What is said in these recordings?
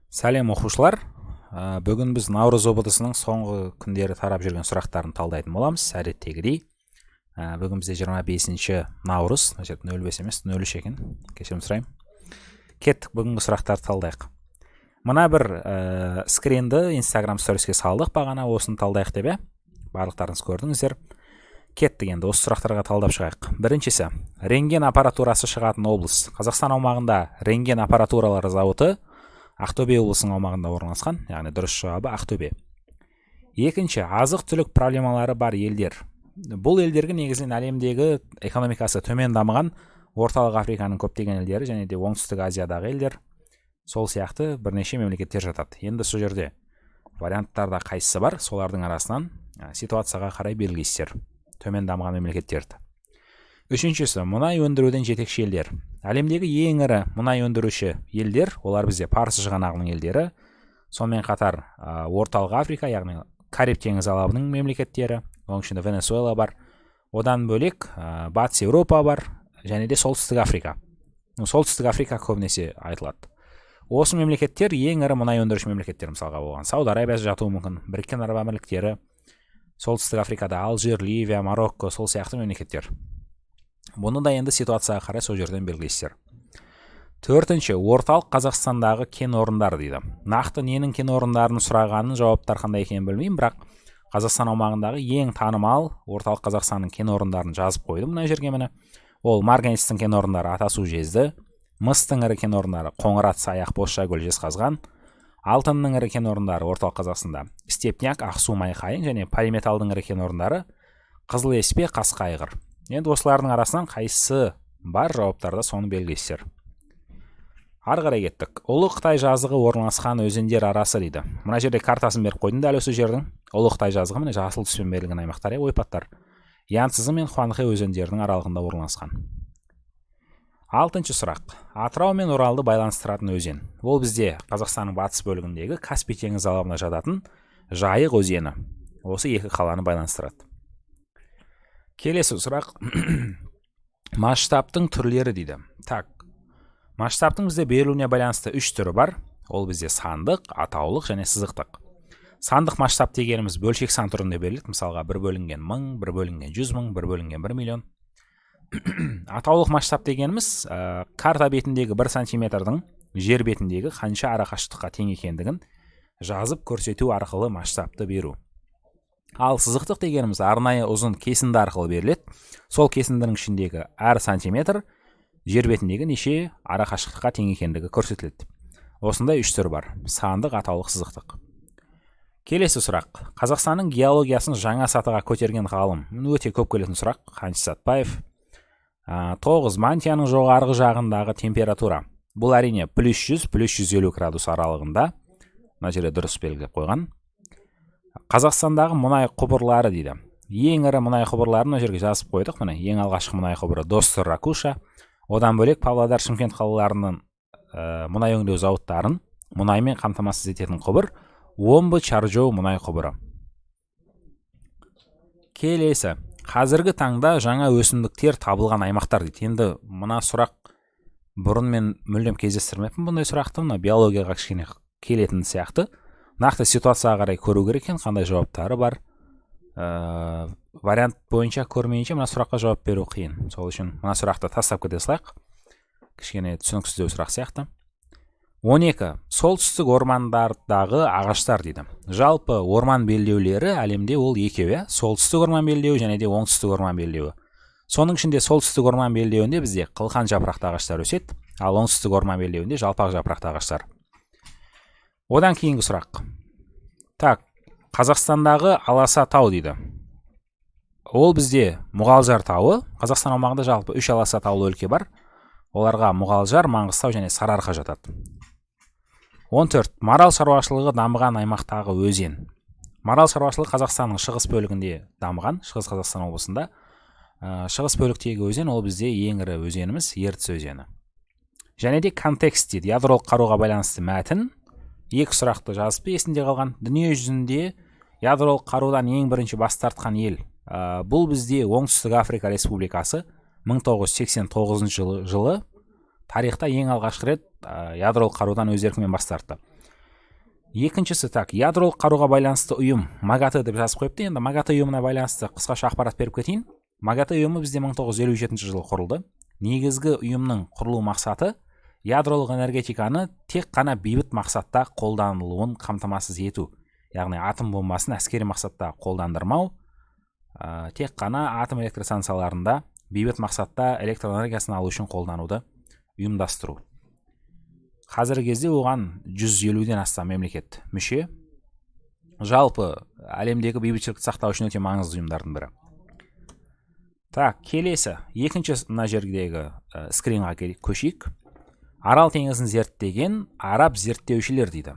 Сәлем оқушылар. Бүгін біз Наурыз ОБД-сының соңғы күндері тарап жүрген сұрақтарын талдайтын боламыз. Әдеттегідей. Бүгін бізде 25-ші Наурыз, 05 емес, 03 екен. Кешірім сұраймын. Кеттік, бүгінгі сұрақтарды талдайық. Мына бір скринді Instagram сториске салдық, бағана осыны талдайық деп. Барлықтарыңыз көрдіңіздер. Кеттік енді, осы сұрақтарға талдап шығайық. Біріншісі, рентген аппаратурасы шығатын облыс. Қазақстан аумағында рентген аппаратуралары зауыты Ақтөбе облысының аумағында орналасқан, яғни дұрыс жауабы Ақтөбе. Екінші, азық-түлік проблемалары бар елдер. Бұл елдерге негізінен әлемдегі экономикасы төмен дамыған орталық Африканың көптеген елдері және де оңтүстік Азиядағы елдер, сол сияқты бірнеше мемлекеттер жатады. Енді сол жерде варианттарда қайсысы бар, солардың арасынан ситуацияға қарай белгілейсіздер төмен дамыған мемлекеттерді. Үшіншісі, мұнай өндіруден жетекші елдер. Әлемдегі ең ірі мұнай өндіруші елдер, олар бізде Парсы шығанағының елдері, сонымен қатар орталық Африка, яғни Кариб теңізі алабының мемлекеттері, оның ішінде Венесуэла бар, одан бөлек Батыс Еуропа бар, және де Солтүстік Африка. Солтүстік Африка көбінесе айтылады. Осы мемлекеттер ең ірі мұнай өндіруші мемлекеттер, мысалға болған. Сауд Арабиясы жатуы мүмкін, Біріккен Араб Әмірліктері, Солтүстік Африкада Алжир, Ливия, Марокко, сол сияқты мемлекеттер. Бұны да енді ситуацияға қарай сол жерден белгілейсіздер. Төртінші, орталық Қазақстандағы кен орындары дейді. Нақты ненің кен орындарын сұрағанын жауаптар қандай екенін білмеймін, бірақ Қазақстан аумағындағы ең танымал орталық Қазақстанның кен орындарын жазып қойдым мына жерге міне. Ол марганецтің кен орындары Атасу, Жезді, мыстың ірі кен орындары Қоңырат, Саяқ, Бозшакөл, Жезқазған, алтынның ірі кен орындары орталық Қазақстанда Степняк, Ақсу, Майқайың және полиметалдың ірі кен орындары Қызылеспе, Қасқайғыр. Енді осылардың арасынан қайсысы бар, жауаптарда соны белгілейсіздер. Ары қарай кеттік. Ұлы Қытай жазығы орналасқан өзендер арасы дейді. Мына жерде картасын беріп қойдым дәл осы жердің. Ұлы Қытай жазығы міне жасыл түспен берілген аймақтар, ойпаттар. Янцзы мен Хуанхэ өзендерінің аралығында орналасқан. Алтыншы сұрақ. Атырау мен Оралды байланыстыратын өзен. Ол бізде Қазақстанның батыс бөлігіндегі Каспий теңізі алабына жататын Жайық өзені. Осы екі қаланы байланыстырады. Келесі сұрақ. Масштабтың түрлері дейді. Так, масштабтың бізде берілуіне байланысты үш түрі бар. Ол бізде сандық, атаулық және сызықтық. Сандық масштаб дегеніміз бөлшек сан түрінде беріледі. Мысалға, бір бөлінген 1000, бір бөлінген 100 000, бір бөлінген 1 миллион. Атаулық масштаб дегеніміз карта бетіндегі 1 сантиметрдің жер бетіндегі қанша арақашықтыққа тең екендігін жазып көрсету арқылы масштабты беру. Ал сызықтық дегеніміз арнайы ұзын кесінді арқылы беріледі. Сол кесіндінің ішіндегі әр сантиметр жер бетіндегі неше арақашықтыққа тең екендігі көрсетіледі. Осындай үш түрі бар: сандық, атаулық, сызықтық. Келесі сұрақ. Қазақстанның геологиясын жаңа сатыға көтерген ғалым. Өте көп келетін сұрақ. Қаныш Сәтбаев. 9. Мантияның жоғарғы жағындағы температура. Бұл әрине +100, +150 градус аралығында. Мына жерде дұрыс белгілеп қойған. Қазақстандағы мұнай құбырлары дейді. Ең ірі мұнай құбырларын мына жерге жазып қойдық. Міне ең алғашқы мұнай құбыры Достыр, Ракуша. Одан бөлек Павлодар, Шымкент қалаларының мұнай өңдеу зауыттарын мұнаймен қамтамасыз ететін құбыр Омбы Чаржоу мұнай құбыры. Келесі. Қазіргі таңда жаңа өсімдіктер табылған аймақтар дейді. Енді мына сұрақ бұрын мен мүлдем кездестірмеппін бұндай сұрақты. Мына биологияға кішкене келетін сияқты. Нақты ситуацияға қарай көру керек екен, қандай жауаптары бар. Вариант бойынша көрмейінше мына сұраққа жауап беру қиын. Сол үшін мына сұрақты тастап кете салайық. Кішкене түсініксіздеу сұрақ сияқты. 12. Солтүстік ормандардағы ағаштар дейді. Жалпы орман белдеулері әлемде ол екеу, солтүстік орман белдеуі және де оңтүстік орман белдеуі. Соның ішінде солтүстік орман белдеуінде бізде қылқан жапырақты ағаштар өседі, ал оңтүстік орман белдеуінде жалпақ жапырақты ағаштар. Одан кейінгі сұрақ. Так, Қазақстандағы Аласа тау дейді. Ол бізде Мұғалжар тауы. Қазақстан аумағында жалпы 3 Аласа таулы өлке бар. Оларға Мұғалжар, Маңғыстау және Сарыарқа жатады. 14. Марал шаруашылығы дамыған аймақтағы өзен. Марал шаруашылығы Қазақстанның шығыс бөлігінде дамыған, Шығыс Қазақстан облысында. Шығыс бөліктегі өзен ол бізде ең ірі өзеніміз Ертіс өзені. Және де контекст дейді. Ядролық қаруға байланысты мәтін. Екі сұрақты жазып есінде қалған. Дүние жүзінде ядролық қарудан ең бірінші бас тартқан ел. Бұл бізде Оңтүстік Африка Республикасы 1989 жылы тарихта ең алғашқы рет ядролық қарудан өз еркімен бас тартты. Екіншісі ядролық қаруға байланысты ұйым МАГАТЭ деп жазып қойыпты. Енді МАГАТЭ ұйымына байланысты қысқаша ақпарат беріп кетейін. МАГАТЭ ұйымы бізде 1957 жылы құрылды. Негізгі ұйымның құрылу мақсаты ядролық энергетиканы тек қана бейбіт мақсатта қолданылуын қамтамасыз ету. Яғни атом бомбасын әскери мақсатта қолдандырмау, тек қана атом электростанцияларында бейбіт мақсатта электр энергиясын алу үшін қолдануды ұйымдастыру. Қазіргі кезде оған 150-ден астам мемлекет мүше. Жалпы әлемдегі бейбітшілікті сақтау үшін өте маңызды ұйымдардың бірі. Келесі, екінші мына жердегі скринға көшейік. Арал теңізін зерттеген араб зерттеушілер дейді.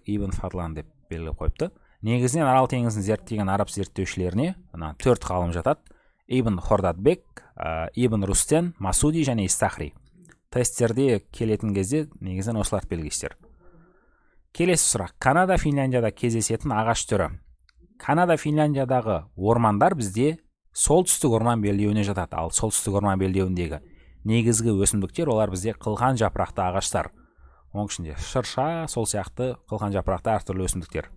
Ибн Фадлан деп белгілеп қойыпты. Негізінен Арал теңізін зерттеген араб зерттеушілеріне 4 ғалым жатады. Ибн Хордадбек, Ибн Рустен, Масуди және Истахри. Тесттерде келетін кезде негізінен осыларды белгілейсіздер. Келесі сұрақ. Канада, Финляндияда кездесетін ағаш түрі. Канада, Финляндиядағы ормандар бізде солтүстік орман белдеуіне жатады. Ал солтүстік орман белдеуіндегі негізгі өсімдіктер олар бізде қылқан жапырақты ағаштар. Оның ішінде шырша, сол сияқты қылқан жапырақты әртүрлі өсімдіктер.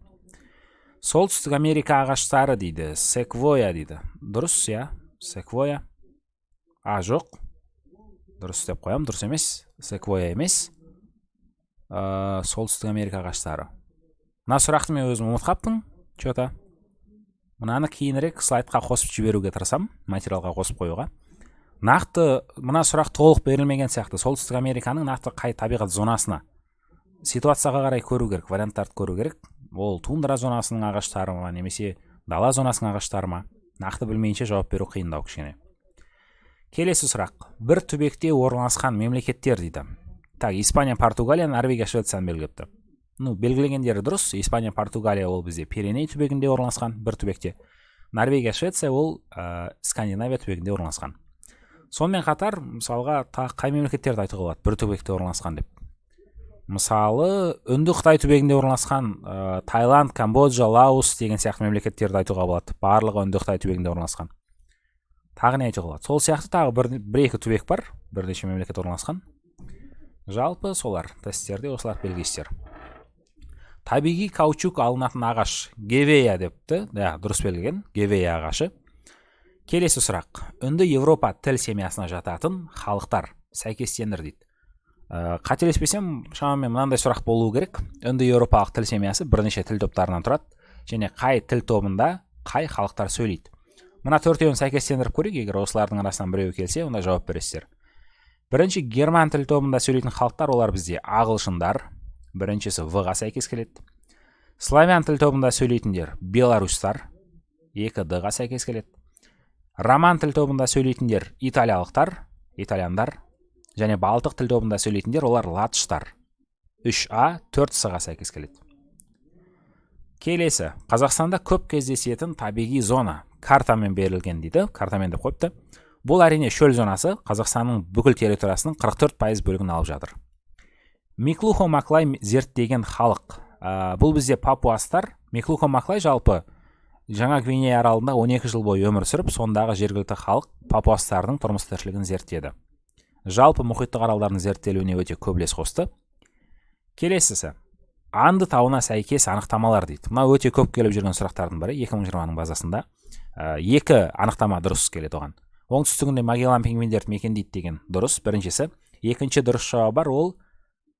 Солтүстік Америка ағаштары дейді, секвоя дейді. Дұрыс, секвоя. Жоқ. Дұрыс деп қоям, дұрыс емес. Секвоя емес. Солтүстік Америка ағаштары. Мына сұрақты мен өзім ұмытып қаптым. Че-то. Мынаны кейінірек слайдқа қосып жіберуге тырысам, материалға қосып қоюға. Нақты мына сұрақ толық берілмеген сияқты. Солтүстік Американың нақты қай табиғат зонасына ситуацияға қарай көру керек, варианттарды көру керек. Ол тундра зонасының ағаштары ма, немесе дала зонасының ағаштары ма? Нақты білмейінше жауап беру қиындау кішкене. Келесі сұрақ. Бір түбекте орналасқан мемлекеттер дейді. Испания, Португалия, Норвегия, Швецияны белгілепті. Белгілегендері дұрыс. Испания, Португалия ол бізде Пиреней түбегінде орналасқан бір түбекте. Норвегия, Швеция ол Скандинавия түбегінде орналасқан. Сонымен қатар, мысалға, қай мемлекеттерді айтуға болады бір түбекте орналасқан деп. Мысалы, Үнді Қытай түбегінде орналасқан Таиланд, Камбоджа, Лаос деген сияқты мемлекеттерді айтуға болады. Барлығы Үнді Қытай түбегінде орналасқан. Тағы не айтуға болады? Сол сияқты тағы бір-екі түбек бар, бірнеше мемлекет орналасқан. Жалпы солар, тесттерде осылар белгілейсіздер. Табиғи каучук алынатын ағаш гевея депті. Дұрыс белгілеген, гевея ағашы. Келесі сұрақ. Үнді Европа тіл семиясына жататын халықтар сәйкестендір дейді. Қателеспесем, шамамен мынандай сұрақ болуы керек. Үнді Европалық тіл семиясы бірнеше тіл топтарынан тұрады, және қай тіл тобында қай халықтар сөйлейді. Мына төртеуін сәйкестендіріп көрейік, егер осылардың арасынан біреуі келсе, онда жауап бересіздер. Бірінші герман тіл тобында сөйлейтін халықтар олар бізде ағылшындар, біріншісі В-ға сәйкес келеді. Славян тіл тобында сөйлейтіндер беларустар, 2-ға сәйкес келеді. Роман тіл тобында сөйлейтіндер италиялықтар, итальяндар, және балтық тіл тобында сөйлейтіндер олар латыштар, 3А, 4С-ға сәйкес келеді. Келесі, Қазақстанда көп кездесетін табиғи зона картамен берілген дейді, картамен деп қойыпты. Бұл әрине шөл зонасы Қазақстанның бүкіл территориясының 44% бөлігін алып жатыр. Миклухо Маклай зерттеген халық. Бұл бізде папуастар. Миклухо Маклай жалпы Жаңа Гвинея аралында 12 жыл бойы өмір сүріп, сондағы жергілікті халық папуастардың тұрмыс тіршілігін зерттеді. Жалпы мұхиттық аралдардың зерттелуіне өте көп үлес қосты. Келесісі. Анды тауына сәйкес анықтамалар дейді. Мына өте көп келіп жүрген сұрақтардың бірі 2020-ның базасында. 2 анықтама дұрыс келеді оған. Оңтүстігінде Магеллан пингвиндерді мекендейді деген дұрыс, біріншісі. Екінші дұрыс жауап бар, ол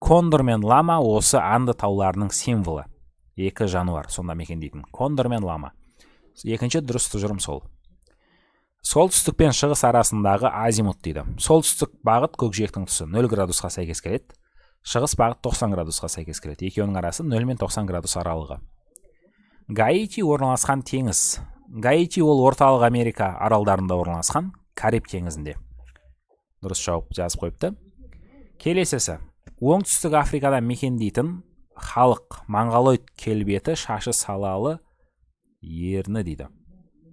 кондор мен лама осы Анды тауларының символы. 2 жануар сонда мекендейтін. Кондор мен лама. Екінші дұрыс тұжырым сол. Солтүстік пен шығыс арасындағы азимут дейді. Солтүстік бағыт көкжиектің тұсы 0 градусқа сәйкес келеді. Шығыс бағыт 90 градусқа сәйкес келеді. Екеуінің арасы 0 мен 90 градус аралығы. Гаити орналасқан теңіз. Гаити ол орталық Америка аралдарында орналасқан, Кариб теңізінде. Дұрыс жауап жазып қойыпты. Келесісі. Оңтүстік Африкада мекендейтін халық монголоид келбеті, шашы салалы ерні дейді.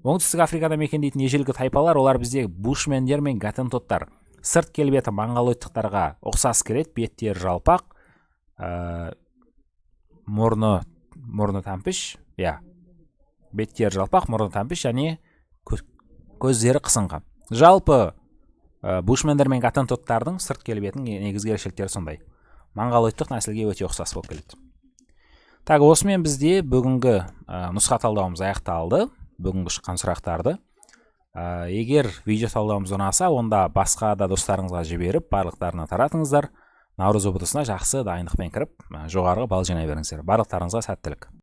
Оңтүстік Африкада мекендейтін ежелгі тайпалар олар бізде бушмендер мен гатентоттар. Сырт келбеті монголоидтықтарға ұқсас келеді, беттері жалпақ, мұрны тәмпіш, беттері жалпақ, мұрны тәмпіш, және көздері қысыңқы. Жалпы бушмендер мен гатентоттардың сырт келбетінің негізгі ерекшеліктері сондай. Монголоидтық нәсілге өте ұқсас болып келеді. Так, осымен бізде бүгінгі нұсқа талдауымыз аяқталды. Бүгінгі шыққан сұрақтарды. Егер видео талдауымыз ұнаса, онда басқа да достарыңызға жіберіп, барлықтарына таратыңыздар. Наурыз ОБТ-сына жақсы дайындықпен кіріп, жоғарғы балл жинай беріңіздер. Барлықтарыңызға сәттілік.